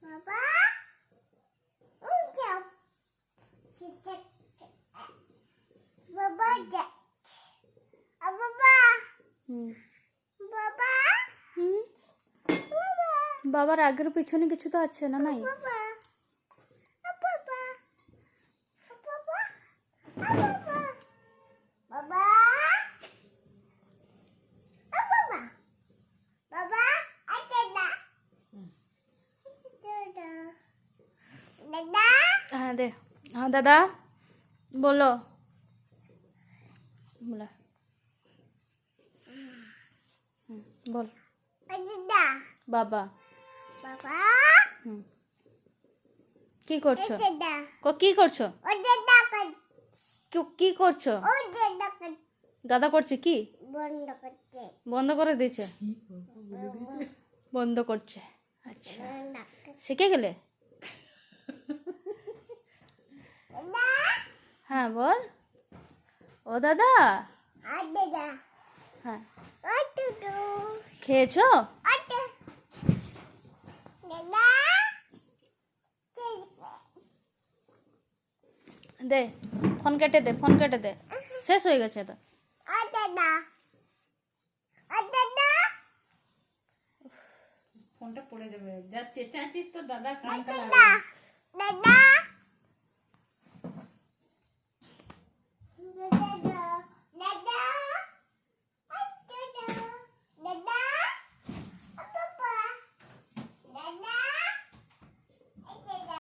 বাবা উঠো বাবা যা বাবা বাবা বাবা বাবার আগের পিছনে কিছু তো আছে না? নাই। বাবা বাবা বাবা বাবা বাবা বাবা বাবা দাদা দাদা হ্যাঁ দে। হ্যাঁ দাদা বলো। বলো। বল। দাদা বাবা। বাবা কি করছো? দাদা কি করছো? ও দাদা কি করছো? ও দাদা দাদা করছে কি? বন্ধ করতে বন্ধ করে দিয়েছে। বন্ধ করছে। আচ্ছা শিখে গেলে? দাদা হ্যাঁ বল। ও দাদা। আর দাদা হ্যাঁ ও টুটু খেয়েছো? আটে দাদা দে ফোন কেটে দে, ফোন কেটে দে, শেষ হয়ে গেছে তো। ও দাদা ও দাদা ফোনটা পড়ে যাবে। যা চেঁচাচ্ছিস তো দাদা কানটা দাদা লাগবে। দাদা